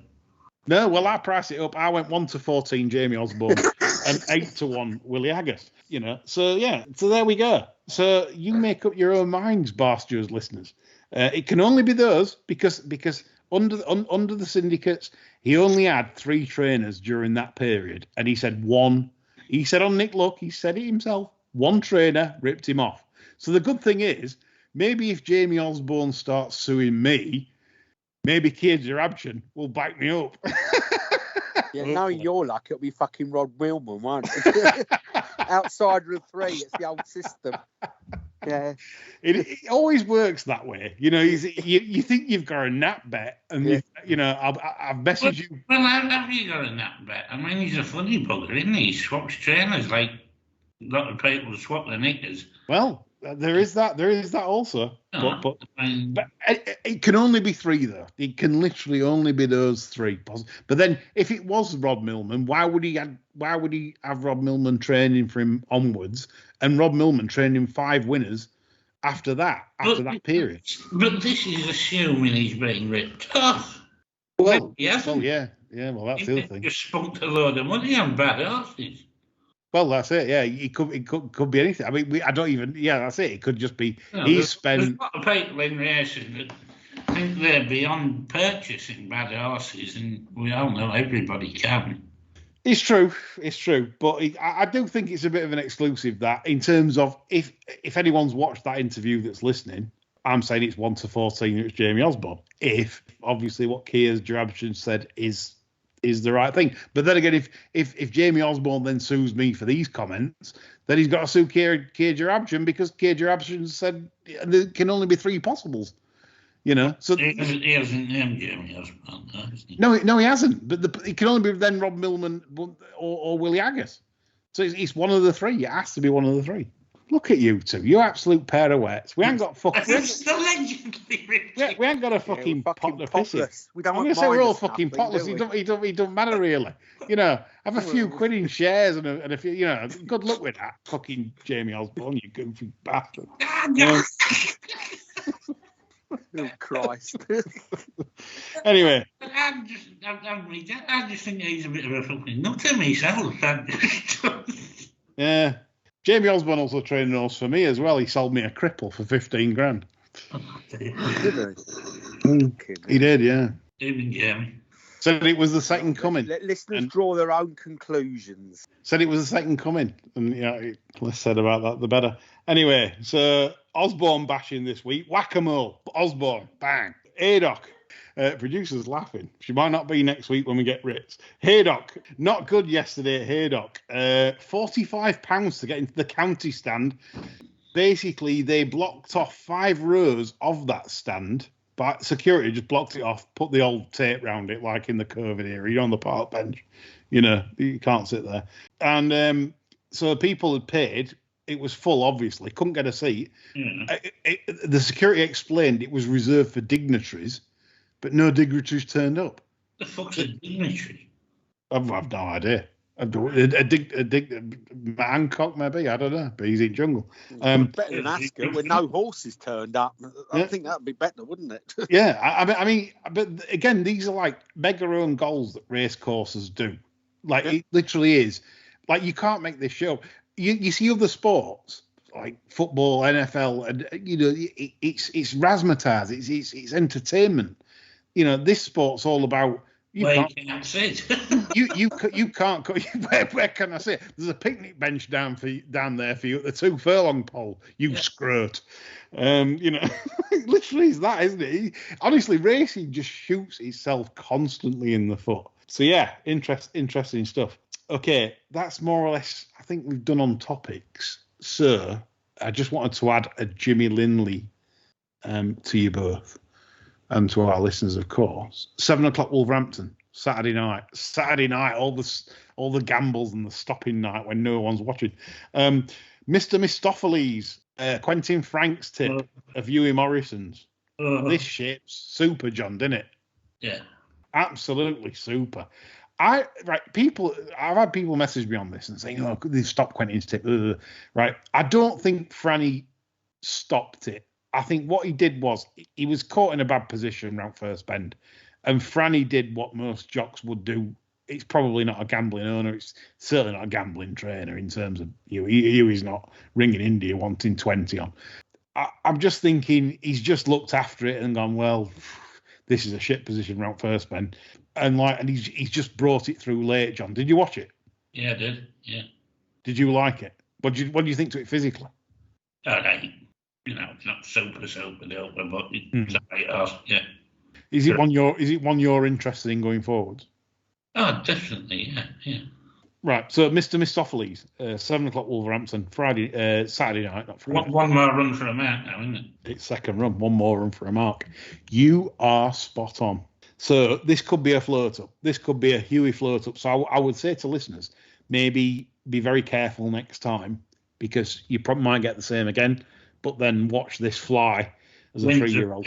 No, well, I priced it up. I went 1-14 Jamie Osborne and 8-1 Willie Haggis. So there we go. So you make up your own minds, Barstew's listeners. It can only be those because under the syndicates, he only had 3 trainers during that period, and he said one. He said on Nick Luck, he said it himself. One trainer ripped him off. So the good thing is, maybe if Jamie Osborne starts suing me, maybe Joorabchain will back me up. Yeah, knowing your luck, it'll be fucking Rod Millman, won't it? Outsider of 3, it's the old system. Yeah, it always works that way. You think you've got a nap bet, and I've messaged you. Well, have you got a nap bet? I mean, he's a funny bugger, isn't he? He swaps trainers like a lot of people swap their knickers. Well, there is that also. No, but it can only be 3 though. It can literally only be those 3. But then, if it was Rod Millman, why would he have Rod Millman training for him onwards, and Rod Millman training 5 winners after that period? But this is assuming he's being ripped off. Well, yeah. Well, yeah. Well, that's the other thing. Just spunked a load of money on bad horses. Well, that's it. Yeah, it could be anything. I mean, I don't even. Yeah, that's it. It could just be he's spent. There's a lot of people in racing that think they're beyond purchasing bad horses, and we all know everybody can. It's true, but I do think it's a bit of an exclusive that in terms of if anyone's watched that interview that's listening, I'm saying it's 1-14. It's Jamie Osborne. If obviously what Joorabchain said is the right thing. But then again, if Jamie Osborne then sues me for these comments, then he's got to sue Joorabchain because Joorabchain said there can only be 3 possibles. So he hasn't named Jamie Osborne, has he? No, he hasn't. But it can only be then Rob Millman or Willie Haggis. So it's one of the 3. It has to be one of the 3. Look at you two. You absolute pair of wets. We ain't got fucking. We ain't got a fucking pot to piss in. I'm going to say we're all fucking potless. It don't matter really. Have a few quid in shares and a few. Good luck with that, fucking Jamie Osborne. You goofy bastard. Oh Christ. Anyway, I just think he's a bit of a fucking nutter myself. Yeah. Jamie Osborne also trained an horse for me as well. He sold me a cripple for 15 grand. Did he? He did, yeah. Even Jamie. Said it was the second coming. Let listeners draw their own conclusions. Said it was the second coming. And less said about that, the better. Anyway, so Osborne bashing this week. Whack-a-mole. Osborne, bang. Haydock. Producer's laughing. She might not be next week when we get Ritz. Haydock, not good yesterday at Haydock. £45 to get into the county stand. Basically, they blocked off 5 rows of that stand. But security just blocked it off, put the old tape round it, like in the COVID era, on the park bench. You can't sit there. And so people had paid. It was full, obviously. Couldn't get a seat. The security explained it was reserved for dignitaries. But no dignitaries turned up. The fuck's a dignitary? I've no idea. Hancock, maybe. I don't know. But he's in jungle. Better than Ascot with no horses turned up. I think that'd be better, wouldn't it? Yeah. I mean, but again, these are like mega own goals that race courses do. Like, it literally is. Like, you can't make this show. You see other sports like football, NFL, and it's razzmatazz. It's entertainment. This sport's all about. You can't sit. you can't. Where can I sit? There's a picnic bench down there for you at the 2 furlong pole. You scrote. Literally is that, isn't it? Honestly, racing just shoots itself constantly in the foot. So yeah, interesting stuff. Okay, that's more or less. I think we've done on topics. So I just wanted to add a Jimmy Lindley to you both and to our listeners, of course. 7:00 Wolverhampton, Saturday night. All the gambles and the stopping night when no one's watching. Mr. Mistopheles, Quentin Frank's tip of Hughie Morrison's. This shit's super, John, didn't it? Yeah. Absolutely super. I've had people message me on this and saying, "Oh, they've stopped Quentin's tip." Right? I don't think Franny stopped it. I think what he did was he was caught in a bad position around first bend, and Franny did what most jocks would do. It's probably not a gambling owner. It's certainly not a gambling trainer in terms of he's not ringing India wanting 20 on. I'm just thinking he's just looked after it and gone, well, this is a shit position around first bend, and he's just brought it through late. John, did you watch it? Yeah, I did. Yeah. Did you like it? What do you think to it physically? It's not super duper, but it's right. Yeah. Is it one you're interested in going forward? Oh, definitely. Yeah. Right. So, Mr. Mistopheles, 7:00 Wolverhampton, Saturday night, not Friday. One more run for a mark now, isn't it? It's second run. One more run for a mark. You are spot on. So this could be a float up. This could be a Huey float up. So I would say to listeners, maybe be very careful next time because you probably might get the same again. But then watch this fly as a 3-year-old.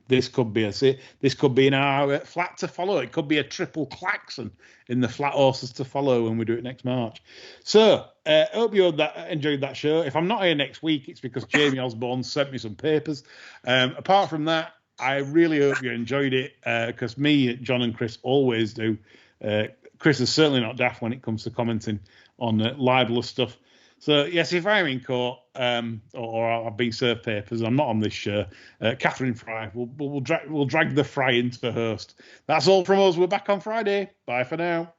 This could be an flat to follow. It could be a triple klaxon in the flat horses to follow when we do it next March. So hope you enjoyed that show. If I'm not here next week, it's because Jamie Osborne sent me some papers. Apart from that, I really hope you enjoyed it because me, John, and Chris always do. Chris is certainly not daft when it comes to commenting on libelous stuff. So, yes, if I'm in court or I've been served papers, I'm not on this show, Catherine Fry will drag the Fry into the host. That's all from us. We're back on Friday. Bye for now.